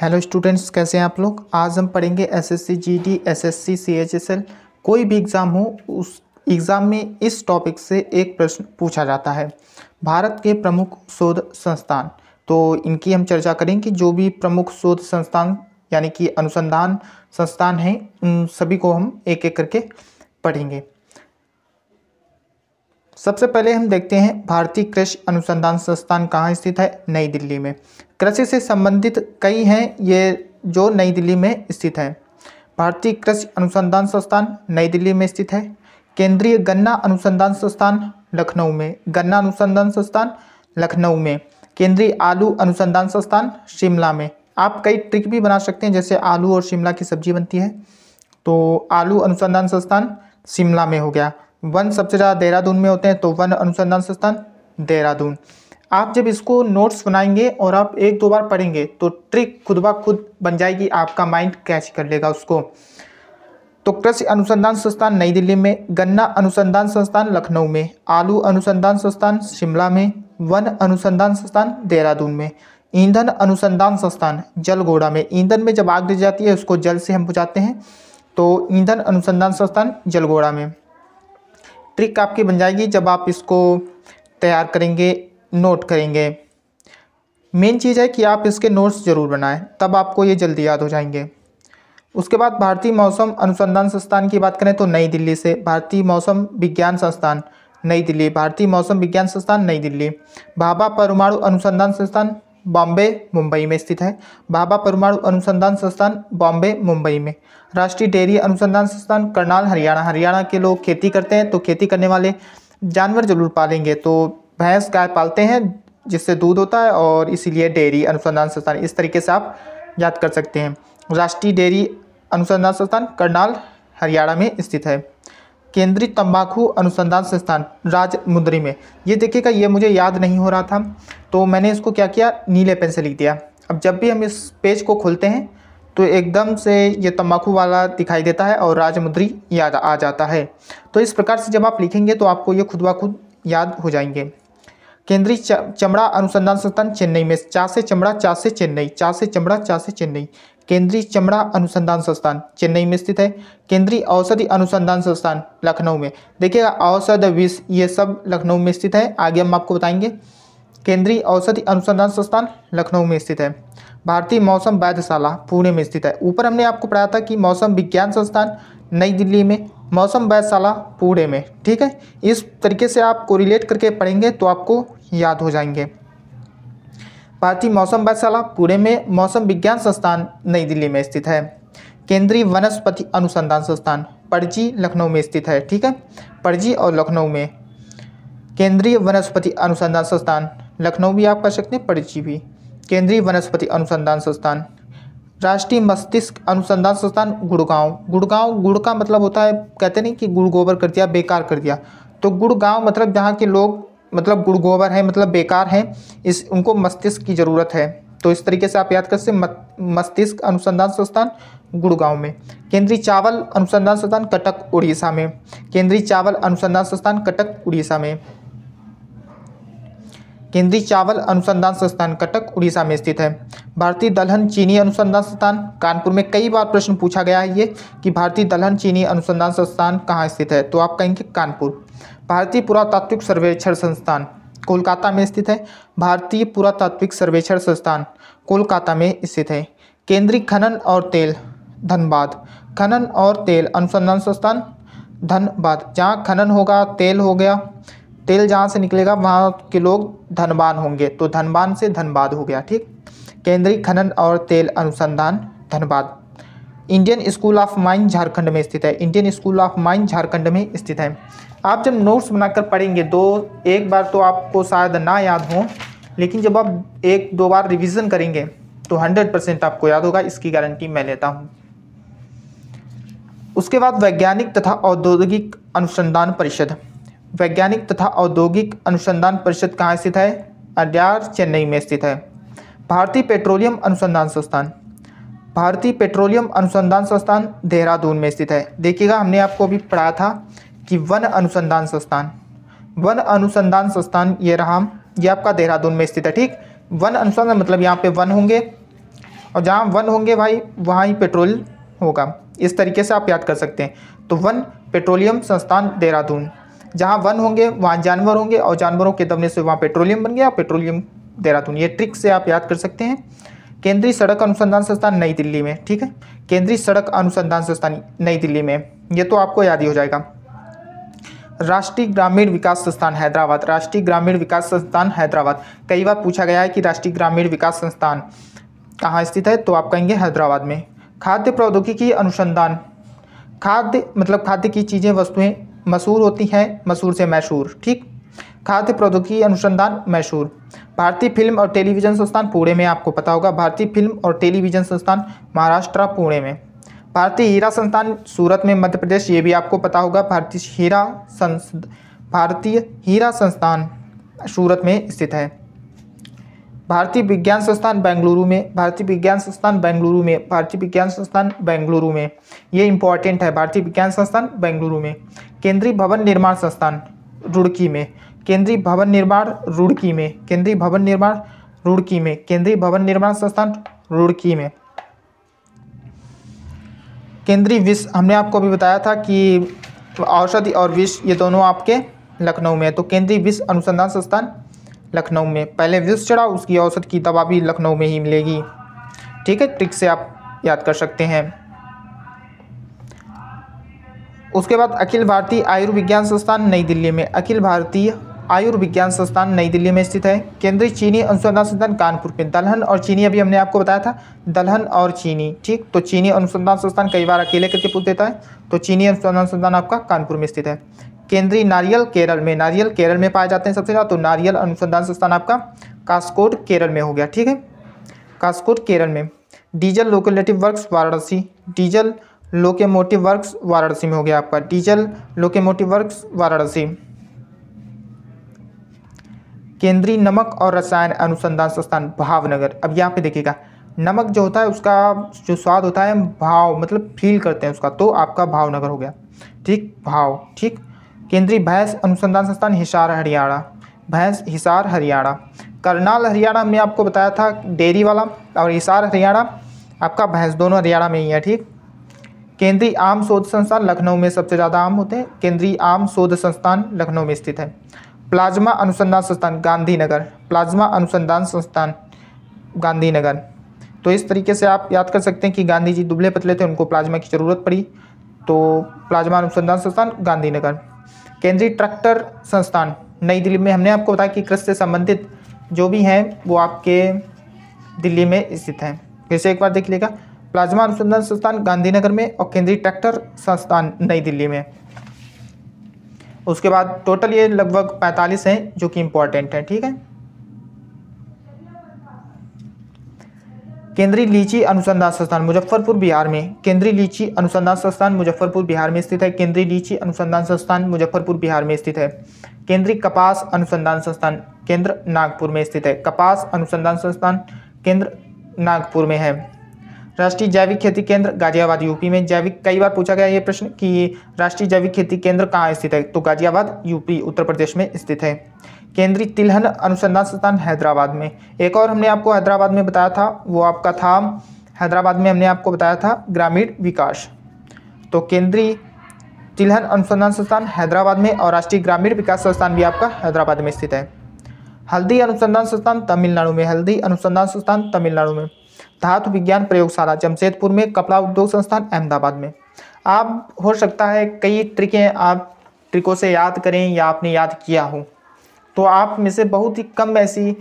Hello students, कैसे हैं आप लोग। आज हम पढ़ेंगे एसएससी जीडी, एसएससी सीएचएसएल। कोई भी एग्ज़ाम हो, उस एग्ज़ाम में इस टॉपिक से एक प्रश्न पूछा जाता है। भारत के प्रमुख शोध संस्थान, तो इनकी हम चर्चा करेंगे। जो भी प्रमुख शोध संस्थान यानी कि अनुसंधान संस्थान हैं, उन सभी को हम एक एक करके पढ़ेंगे। सबसे पहले हम देखते हैं भारतीय कृषि अनुसंधान संस्थान कहाँ स्थित है। नई दिल्ली में। कृषि से संबंधित कई हैं, ये जो नई दिल्ली में स्थित है। भारतीय कृषि अनुसंधान संस्थान नई दिल्ली में स्थित है। केंद्रीय गन्ना अनुसंधान संस्थान लखनऊ में। गन्ना अनुसंधान संस्थान लखनऊ में। केंद्रीय आलू अनुसंधान संस्थान शिमला में। आप कई ट्रिक भी बना सकते हैं, जैसे आलू और शिमला की सब्जी बनती है, तो आलू अनुसंधान संस्थान शिमला में हो गया। वन सबसे ज़्यादा देहरादून में होते हैं, तो वन अनुसंधान संस्थान देहरादून। आप जब इसको नोट्स बनाएंगे और आप एक दो बार पढ़ेंगे तो ट्रिक खुद ब खुद बन जाएगी, आपका माइंड कैच कर लेगा उसको। तो कृषि अनुसंधान संस्थान नई दिल्ली में, गन्ना अनुसंधान संस्थान लखनऊ में, आलू अनुसंधान संस्थान शिमला में, वन अनुसंधान संस्थान देहरादून में, ईंधन अनुसंधान संस्थान जलगोड़ा में। ईंधन में जब आग लग जाती है उसको जल से हम बुझाते हैं, तो ईंधन अनुसंधान संस्थान जलगोड़ा में। ट्रिक आपकी बन जाएगी जब आप इसको तैयार करेंगे, नोट करेंगे। मेन चीज़ है कि आप इसके नोट्स ज़रूर बनाएं, तब आपको ये जल्दी याद हो जाएंगे। उसके बाद भारतीय मौसम अनुसंधान संस्थान की बात करें तो नई दिल्ली से भारतीय मौसम विज्ञान संस्थान नई दिल्ली। भारतीय मौसम विज्ञान संस्थान नई दिल्ली। भाभा परमाणु अनुसंधान संस्थान बॉम्बे मुंबई में स्थित है। भाभा परमाणु अनुसंधान संस्थान बॉम्बे मुंबई में। राष्ट्रीय डेयरी अनुसंधान संस्थान करनाल हरियाणा। हरियाणा के लोग खेती करते हैं, तो खेती करने वाले जानवर जरूर पालेंगे, तो भैंस गाय पालते हैं जिससे दूध होता है, और इसीलिए डेयरी अनुसंधान संस्थान। इस तरीके से आप याद कर सकते हैं। राष्ट्रीय डेयरी अनुसंधान संस्थान करनाल हरियाणा में स्थित है। केंद्रीय तंबाकू अनुसंधान संस्थान राजमुंदरी में। ये देखिएगा, ये मुझे याद नहीं हो रहा था, तो मैंने इसको क्या किया, नीले पेन से लिख दिया। अब जब भी हम इस पेज को खोलते हैं तो एकदम से ये तंबाकू वाला दिखाई देता है और राजमुंदरी याद आ जाता है। तो इस प्रकार से जब आप लिखेंगे तो आपको ये खुद ब खुद याद हो जाएंगे। केंद्रीय चमड़ा अनुसंधान संस्थान चेन्नई में। चा से चमड़ा, चा से चेन्नई, चा से चमड़ा, चा से चेन्नई। केंद्रीय चमड़ा अनुसंधान संस्थान चेन्नई में स्थित है। केंद्रीय औषधि अनुसंधान संस्थान लखनऊ में। देखिएगा, औषध विष ये सब लखनऊ में स्थित है, आगे हम आपको बताएंगे। केंद्रीय औषधि अनुसंधान संस्थान लखनऊ में स्थित है। भारतीय मौसम वैधशाला पुणे में स्थित है। ऊपर हमने आपको पढ़ाया था कि मौसम विज्ञान संस्थान नई दिल्ली में, मौसम वैधशाला पुणे में। ठीक है, इस तरीके से आप कोरिलेट करके पढ़ेंगे तो आपको याद हो जाएंगे। भारतीय मौसम वैधशाला पुणे में, मौसम विज्ञान संस्थान नई दिल्ली में स्थित है। केंद्रीय वनस्पति अनुसंधान संस्थान पणजी लखनऊ में स्थित है। ठीक है, पणजी और लखनऊ में। केंद्रीय वनस्पति अनुसंधान संस्थान लखनऊ भी आप पढ़ सकते हैं, पणजी भी। केंद्रीय वनस्पति अनुसंधान संस्थान। राष्ट्रीय मस्तिष्क अनुसंधान संस्थान गुड़गांव। गुड़गांव, गुड़ का मतलब होता है, कहते नहीं कि गुड़ गोबर कर दिया, बेकार कर दिया, तो गुड़गांव मतलब जहाँ के लोग मतलब गुड़ गोबर है, मतलब बेकार हैं, इस उनको मस्तिष्क की ज़रूरत है। तो इस तरीके से आप याद कर सकते हैं, मस्तिष्क अनुसंधान संस्थान गुड़गांव में। केंद्रीय चावल अनुसंधान संस्थान कटक उड़ीसा में। केंद्रीय चावल अनुसंधान संस्थान कटक उड़ीसा में। केंद्रीय चावल अनुसंधान संस्थान कटक उड़ीसा में स्थित है। भारतीय दलहन चीनी अनुसंधान संस्थान कानपुर में। कई बार प्रश्न पूछा गया है ये कि भारतीय दलहन चीनी अनुसंधान संस्थान कहाँ स्थित है, तो आप कहेंगे कानपुर। भारतीय पुरातात्विक सर्वेक्षण संस्थान कोलकाता में स्थित है। भारतीय पुरातात्विक सर्वेक्षण संस्थान कोलकाता में स्थित है। केंद्रीय खनन और तेल धनबाद। खनन और तेल अनुसंधान संस्थान धनबाद। जहाँ खनन होगा, तेल हो गया, तेल जहाँ से निकलेगा वहाँ के लोग धनबान होंगे, तो धनबान से धनबाद हो गया। ठीक, केंद्रीय खनन और तेल अनुसंधान Dhanbad. Indian school of mine Jharkhand में स्थित है। Indian school of mine Jharkhand में स्थित है। आप जब नोट्स बनाकर पढ़ेंगे, एक बार तो आपको शायद ना याद हो, लेकिन जब आप एक दो बार रिवीजन करेंगे तो 100% आपको याद होगा, इसकी गारंटी मैं लेता हूँ। उसके बाद वैज्ञानिक तथा औद्योगिक अनुसंधान परिषद। वैज्ञानिक तथा औद्योगिक अनुसंधान परिषद कहाँ स्थित है, अड्यार चेन्नई में स्थित है। भारतीय पेट्रोलियम अनुसंधान संस्थान। भारतीय पेट्रोलियम अनुसंधान संस्थान देहरादून में स्थित है। देखिएगा, हमने आपको अभी पढ़ाया था कि वन अनुसंधान संस्थान, वन अनुसंधान संस्थान ये रहा, ये आपका देहरादून में स्थित है। ठीक, वन अनुसंधान मतलब यहाँ पे वन होंगे और जहाँ वन होंगे भाई वहाँ ही पेट्रोल होगा। इस तरीके से आप याद कर सकते हैं। तो वन पेट्रोलियम संस्थान देहरादून, जहाँ वन होंगे वहाँ जानवर होंगे और जानवरों के दबने से वहाँ पेट्रोलियम बन गया, पेट्रोलियम देहरादून। ये ट्रिक से आप याद कर सकते हैं। केंद्रीय सड़क अनुसंधान संस्थान नई दिल्ली में, ठीक है, केंद्रीय सड़क अनुसंधान संस्थान नई दिल्ली में, ये तो आपको याद ही हो जाएगा। राष्ट्रीय ग्रामीण विकास संस्थान हैदराबाद, राष्ट्रीय ग्रामीण विकास संस्थान हैदराबाद। कई बार पूछा गया है कि राष्ट्रीय ग्रामीण विकास संस्थान कहाँ स्थित है, तो आप कहेंगे हैदराबाद में। खाद्य प्रौद्योगिकी अनुसंधान, खाद्य मतलब खाद्य की चीज़ें वस्तुएं मशहूर होती हैं, मशहूर से मैशूर, ठीक। खाद्य प्रौद्योगिकी अनुसंधान मैशूर। भारतीय फिल्म और टेलीविजन संस्थान पुणे में, आपको पता होगा भारतीय फिल्म और टेलीविजन संस्थान महाराष्ट्र पुणे में। भारतीय हीरा संस्थान सूरत में मध्य प्रदेश, ये भी आपको पता होगा। भारतीय हीरा संस्थान सूरत में स्थित है। भारतीय विज्ञान संस्थान बेंगलुरु में, भारतीय विज्ञान संस्थान बेंगलुरु में, भारतीय विज्ञान संस्थान बेंगलुरु में, ये इंपॉर्टेंट है, भारतीय विज्ञान संस्थान बेंगलुरु में। केंद्रीय भवन निर्माण संस्थान रुड़की में, केंद्रीय भवन निर्माण रुड़की में, केंद्रीय भवन निर्माण रुड़की में, केंद्रीय भवन निर्माण संस्थान रुड़की में। केंद्रीय विष, हमने आपको अभी बताया था कि औषधि और विष ये दोनों आपके लखनऊ में है, तो केंद्रीय विष अनुसंधान संस्थान लखनऊ में। पहले विष चढ़ा, उसकी औषध की दवा भी लखनऊ में ही मिलेगी, ठीक है, ट्रिक से आप याद कर सकते हैं। उसके बाद अखिल भारतीय आयुर्विज्ञान संस्थान नई दिल्ली में, अखिल भारतीय आयुर्विज्ञान संस्थान नई दिल्ली में स्थित है। केंद्रीय चीनी अनुसंधान संस्थान कानपुर में, दलहन और चीनी अभी हमने आपको बताया था, दलहन और चीनी, ठीक। तो चीनी अनुसंधान संस्थान कई बार अकेले करके पूछ देता है, तो चीनी अनुसंधान संस्थान आपका कानपुर में स्थित है। केंद्रीय नारियल केरल में, नारियल केरल में पाए जाते हैं सबसे ज़्यादा, तो नारियल अनुसंधान संस्थान आपका कासकोड केरल में हो गया, ठीक है, कासकोड केरल में। Diesel locomotive works Varanasi, diesel locomotive works Varanasi में हो गया आपका, डीजल लोकोमोटिव वर्क्स वाराणसी। केंद्रीय नमक और रसायन अनुसंधान संस्थान भावनगर। अब यहाँ पे देखिएगा, नमक जो होता है उसका जो स्वाद होता है भाव मतलब फील करते हैं उसका, तो आपका भावनगर हो गया, ठीक, भाव, ठीक। केंद्रीय भैंस अनुसंधान संस्थान हिसार हरियाणा, भैंस हिसार हरियाणा। करनाल हरियाणा हमने आपको बताया था डेयरी वाला, और हिसार हरियाणा आपका भैंस, दोनों हरियाणा में ही है, ठीक। केंद्रीय आम शोध संस्थान लखनऊ में सबसे ज़्यादा आम होते हैं, केंद्रीय आम शोध संस्थान लखनऊ में स्थित है। प्लाज्मा अनुसंधान संस्थान गांधीनगर, प्लाज्मा अनुसंधान संस्थान गांधीनगर। तो इस तरीके से आप याद कर सकते हैं कि गांधी जी दुबले पतले थे, उनको प्लाज्मा की ज़रूरत पड़ी, तो प्लाज्मा अनुसंधान संस्थान गांधीनगर। केंद्रीय ट्रैक्टर संस्थान नई दिल्ली में, हमने आपको बताया कि कृषि से संबंधित जो भी हैं वो आपके दिल्ली में स्थित हैं। फिर से एक बार देख लीजिएगा, प्लाज्मा अनुसंधान संस्थान गांधीनगर में और केंद्रीय ट्रैक्टर संस्थान नई दिल्ली में। उसके बाद टोटल ये लगभग 45 हैं जो कि इंपॉर्टेंट है, ठीक है। केंद्रीय लीची अनुसंधान संस्थान मुजफ्फरपुर बिहार में, केंद्रीय लीची अनुसंधान संस्थान मुजफ्फरपुर बिहार में स्थित है, केंद्रीय लीची अनुसंधान संस्थान मुजफ्फरपुर बिहार में स्थित है। केंद्रीय कपास अनुसंधान संस्थान केंद्र नागपुर में स्थित है, कपास अनुसंधान संस्थान केंद्र नागपुर में है। राष्ट्रीय जैविक खेती केंद्र गाजियाबाद यूपी में, जैविक, कई बार पूछा गया ये प्रश्न कि राष्ट्रीय जैविक खेती केंद्र कहाँ स्थित है, तो गाजियाबाद यूपी उत्तर प्रदेश में स्थित है। केंद्रीय तिलहन अनुसंधान संस्थान हैदराबाद में। एक और हमने आपको हैदराबाद में बताया था, वो आपका था हैदराबाद में हमने आपको बताया था ग्रामीण विकास, तो केंद्रीय तिलहन अनुसंधान संस्थान हैदराबाद में और राष्ट्रीय ग्रामीण विकास संस्थान भी आपका हैदराबाद में स्थित है। हल्दी अनुसंधान संस्थान तमिलनाडु में, हल्दी अनुसंधान संस्थान तमिलनाडु में। धातु विज्ञान प्रयोगशाला जमशेदपुर में, कपड़ा उद्योग संस्थान अहमदाबाद में। आप हो सकता है कई ट्रिकें आप ट्रिकों से याद करें या आपने याद किया हो, तो आप में से बहुत ही कम ऐसी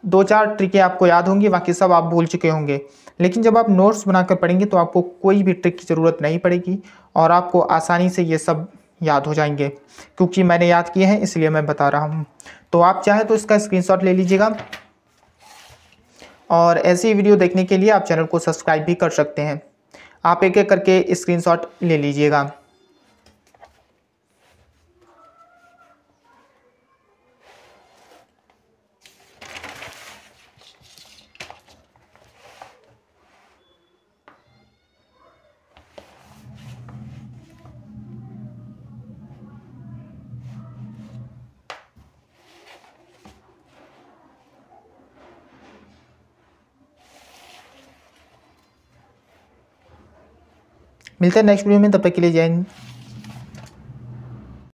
2-4 ट्रिकें आपको याद होंगी, बाकी सब आप भूल चुके होंगे। लेकिन जब आप नोट्स बनाकर पढ़ेंगे तो आपको कोई भी ट्रिक की ज़रूरत नहीं पड़ेगी और आपको आसानी से ये सब याद हो जाएंगे, क्योंकि मैंने याद किए हैं इसलिए मैं बता रहा हूँ। तो आप चाहें तो इसका स्क्रीनशॉट ले लीजिएगा, और ऐसी वीडियो देखने के लिए आप चैनल को सब्सक्राइब भी कर सकते हैं। आप एक एक करके स्क्रीनशॉट ले लीजिएगा। मिलते हैं नेक्स्ट वीडियो में, तब तक के लिए जय हिंद।